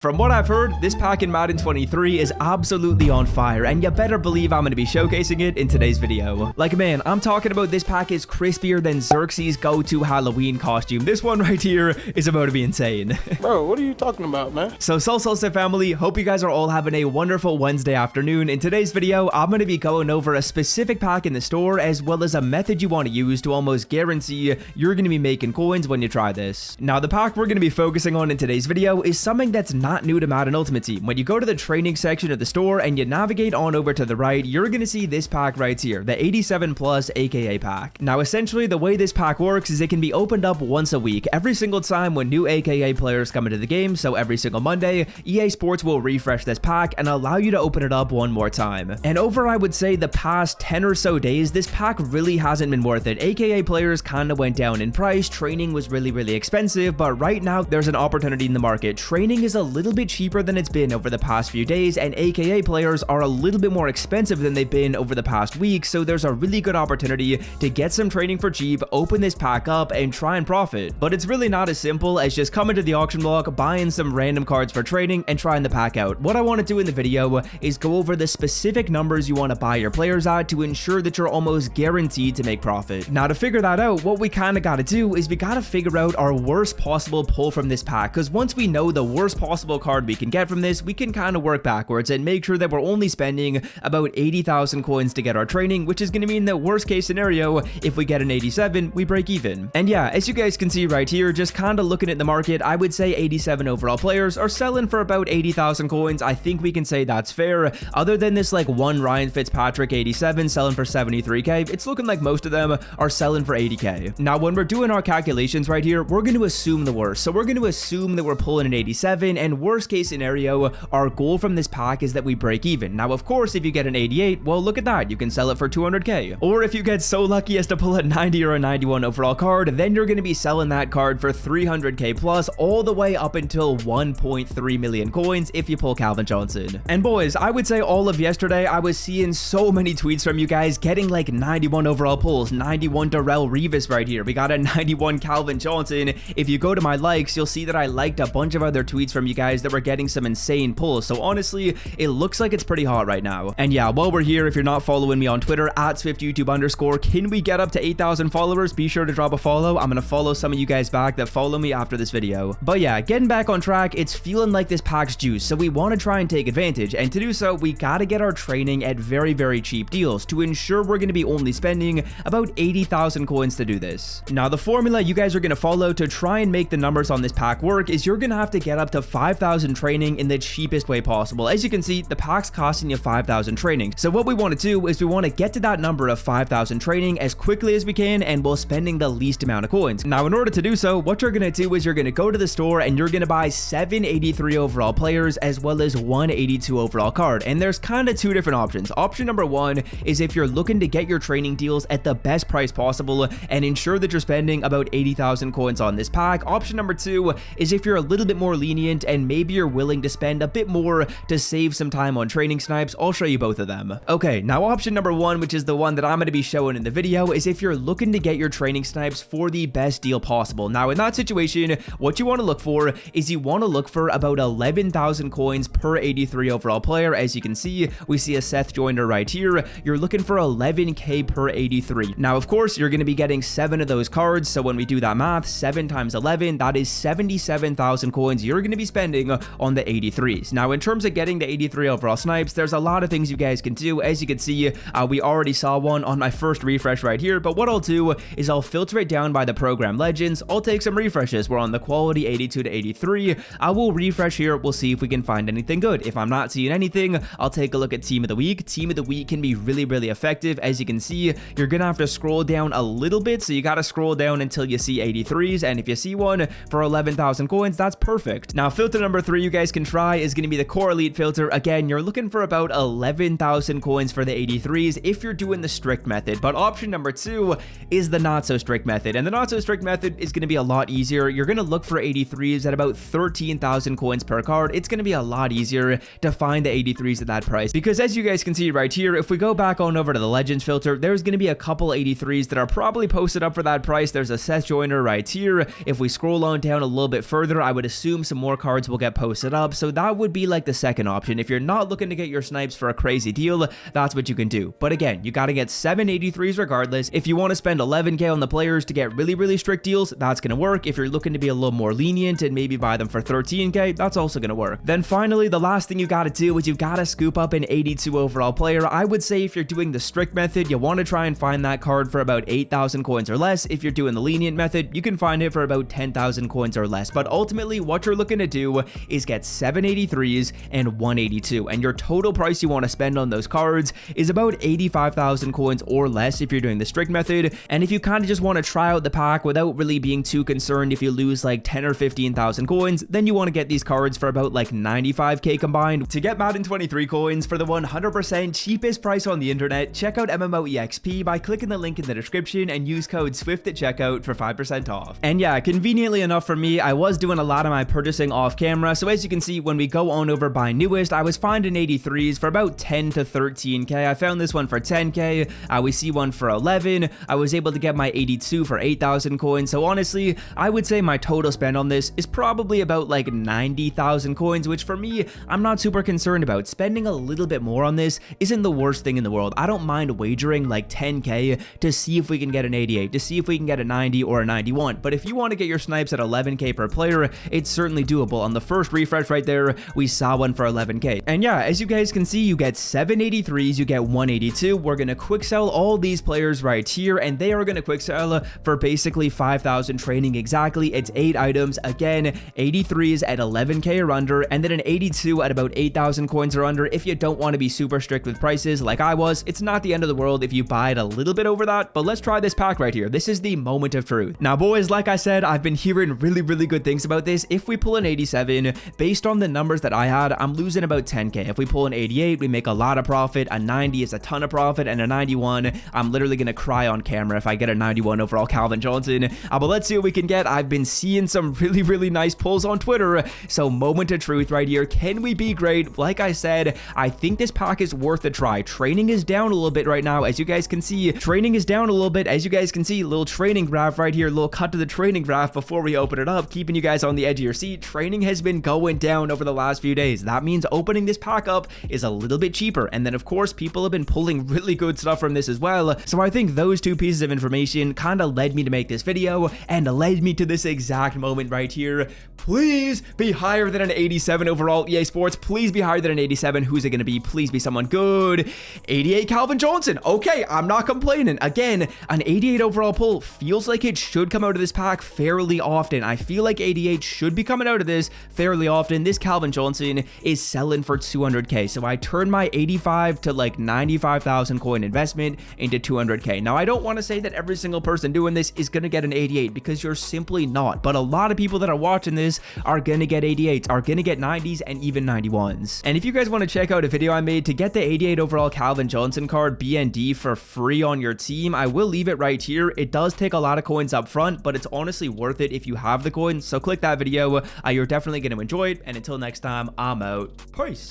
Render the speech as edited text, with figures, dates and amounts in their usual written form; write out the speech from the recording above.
From what I've heard, this pack in Madden 23 is absolutely on fire, and you better believe I'm going to be showcasing it in today's video. Like, man, I'm talking about this pack is crispier than Xerxes' go-to Halloween costume. This one right here is about to be insane. Bro, what are you talking about, man? So, Solstice family, hope you guys are all having a wonderful Wednesday afternoon. In today's video, I'm going to be going over a specific pack in the store, as well as a method you want to use to almost guarantee you're going to be making coins when you try this. Now, the pack we're going to be focusing on in today's video is something that's not new to Madden Ultimate Team. When you go to the training section of the store and you navigate on over to the right, you're going to see this pack right here, the 87 plus AKA pack. Now, essentially, the way this pack works is it can be opened up once a week, every single time when new AKA players come into the game. So every single Monday, EA Sports will refresh this pack and allow you to open it up one more time. And over, I would say, the past 10 or so days, this pack really hasn't been worth it. AKA players kind of went down in price, training was really expensive, but right now there's an opportunity in the market. Training is a little bit cheaper than it's been over the past few days, and AKA players are a little bit more expensive than they've been over the past week, so there's a really good opportunity to get some training for cheap, open this pack up, and try and profit. But it's really not as simple as just coming to the auction block, buying some random cards for trading, and trying the pack out. What I want to do in the video is go over the specific numbers you want to buy your players at to ensure that you're almost guaranteed to make profit. Now, to figure that out, what we kind of got to do is we got to figure out our worst possible pull from this pack, because once we know the worst possible card we can get from this, we can kind of work backwards and make sure that we're only spending about 80,000 coins to get our training, which is going to mean that worst case scenario, if we get an 87, we break even. And yeah, as you guys can see right here, just kind of looking at the market, I would say 87 overall players are selling for about 80,000 coins. I think we can say that's fair. Other than this like one Ryan Fitzpatrick 87 selling for 73k, it's looking like most of them are selling for 80k. Now, when we're doing our calculations right here, we're going to assume the worst. So we're going to assume that we're pulling an 87, and worst case scenario, our goal from this pack is that we break even. Now, of course, if you get an 88, well, look at that, you can sell it for 200k. Or if you get so lucky as to pull a 90 or a 91 overall card, then you're going to be selling that card for 300k plus, all the way up until 1.3 million coins if you pull Calvin Johnson. And boys, I would say all of yesterday, I was seeing so many tweets from you guys getting like 91 overall pulls, 91 Darrell Revis right here. We got a 91 Calvin Johnson. If you go to my likes, you'll see that I liked a bunch of other tweets from you guys that were getting some insane pulls. So honestly, it looks like it's pretty hot right now. And yeah, while we're here, if you're not following me on Twitter at SwiftYouTube_, can we get up to 8,000 followers? Be sure to drop a follow. I'm gonna follow some of you guys back that follow me after this video. But yeah, getting back on track, it's feeling like this pack's juice, so we want to try and take advantage. And to do so, we gotta get our training at very cheap deals to ensure we're gonna be only spending about 80,000 coins to do this. Now, the formula you guys are gonna follow to try and make the numbers on this pack work is you're gonna have to get up to 5,000 training in the cheapest way possible. As you can see, the pack's costing you 5,000 training. So what we want to do is we want to get to that number of 5,000 training as quickly as we can, and while spending the least amount of coins. Now, in order to do so, what you're going to do is you're going to go to the store and you're going to buy 783 overall players as well as 182 overall card. And there's kind of two different options. Option number one is if you're looking to get your training deals at the best price possible and ensure that you're spending about 80,000 coins on this pack. Option number two is if you're a little bit more lenient and maybe you're willing to spend a bit more to save some time on training snipes. I'll show you both of them. Okay, now option number one, which is the one that I'm going to be showing in the video, is if you're looking to get your training snipes for the best deal possible. Now, in that situation, what you want to look for is you want to look for about 11,000 coins per 83 overall player. As you can see, we see a Seth Joyner right here. You're looking for 11k per 83. Now, of course, you're going to be getting 7 of those cards, so when we do that math, 7 times 11, that is 77,000 coins you're going to be spending on the 83s. Now, in terms of getting the 83 overall snipes, there's a lot of things you guys can do. As you can see, we already saw one on my first refresh right here, but what I'll do is I'll filter it down by the program legends. I'll take some refreshes. We're on the quality 82 to 83. I will refresh here. We'll see if we can find anything good. If I'm not seeing anything, I'll take a look at team of the week. Team of the week can be really effective. As you can see, you're gonna have to scroll down a little bit, so you gotta scroll down until you see 83s, and if you see one for 11,000 coins, that's perfect. Now, filter number 3 you guys can try is gonna be the core elite filter. Again, you're looking for about 11,000 coins for the 83s if you're doing the strict method, but option number 2 is the not so strict method, and the not so strict method is going to be a lot easier. You're going to look for 83s at about 13,000 coins per card. It's going to be a lot easier to find the 83s at that price, because as you guys can see right here, if we go back on over to the legends filter, there's going to be a couple 83s that are probably posted up for that price. There's a Seth Joyner right here. If we scroll on down a little bit further, I would assume some more cards will get posted up. So that would be like the second option. If you're not looking to get your snipes for a crazy deal, that's what you can do. But again, you got to get 783s regardless. If you want to spend 11k on the players to get really strict deals, that's going to work. If you're looking to be a little more lenient and maybe buy them for 13k, that's also going to work. Then finally, the last thing you got to do is you got to scoop up an 82 overall player. I would say if you're doing the strict method, you want to try and find that card for about 8,000 coins or less. If you're doing the lenient method, you can find it for about 10,000 coins or less. But ultimately, what you're looking to do is get 783s and 182, and your total price you want to spend on those cards is about 85,000 coins or less if you're doing the strict method. And if you kind of just want to try out the pack without really being too concerned if you lose like 10 or 15,000 coins, then you want to get these cards for about like 95k combined. To get Madden 23 coins for the 100% cheapest price on the internet, check out MMOEXP by clicking the link in the description and use code SWIFT at checkout for 5% off. And yeah, conveniently enough for me, I was doing a lot of my purchasing off camera, so as you can see, when we go on over by newest, I was finding 83s for about 10 to 13k. I found this one for 10k, we see one for 11, I was able to get my 82 for 8,000 coins, so honestly, I would say my total spend on this is probably about like 90,000 coins, which for me, I'm not super concerned about. Spending a little bit more on this isn't the worst thing in the world. I don't mind wagering like 10k to see if we can get an 88, to see if we can get a 90 or a 91, but if you want to get your snipes at 11k per player, it's certainly doable. On the first refresh right there, we saw one for 11k. And yeah, as you guys can see, you get 783s, you get 182. We're gonna quick sell all these players right here, and they are gonna quick sell for basically 5,000 training exactly. It's 8 items. Again, 83s at 11k or under, and then an 82 at about 8,000 coins or under. If you don't want to be super strict with prices like I was, it's not the end of the world if you buy it a little bit over that. But let's try this pack right here. This is the moment of truth. Now boys, like I said, I've been hearing really good things about this. If we pull an 87, based on the numbers that I had, I'm losing about 10k. If we pull an 88, we make a lot of profit. A 90 is a ton of profit, and a 91, I'm literally gonna cry on camera if I get a 91 overall Calvin Johnson. But let's see what we can get. I've been seeing some really nice pulls on Twitter, so moment of truth right here. Can we be great? Like I said, I think this pack is worth a try. Training is down a little bit right now, as you guys can see. Training is down a little bit, as you guys can see. Little training graph right here, little cut to the training graph before we open it up, keeping you guys on the edge of your seat. Training has been going down over the last few days. That means opening this pack up is a little bit cheaper, and then of course people have been pulling really good stuff from this as well. So I think those two pieces of information kind of led me to make this video and led me to this exact moment right here. Please be higher than an 87 overall, EA Sports. Please be higher than an 87. Who's it going to be? Please be someone good. 88 Calvin Johnson. Okay, I'm not complaining. Again, an 88 overall pull feels like it should come out of this pack fairly often. I feel like 88 should be coming out of this fairly often. This Calvin Johnson is selling for 200k, so I turned my 85 to like 95,000 coin investment into 200k. Now I don't want to say that every single person doing this is going to get an 88, because you're simply not, but a lot of people that are watching this are going to get 88s, are going to get 90s, and even 91s. And if you guys want to check out a video I made to get the 88 overall Calvin Johnson card BND for free on your team, I will leave it right here. It does take a lot of coins up front, but it's honestly worth it if you have the coins, so click that video. You're definitely going to enjoy it, and until next time, I'm out. Peace.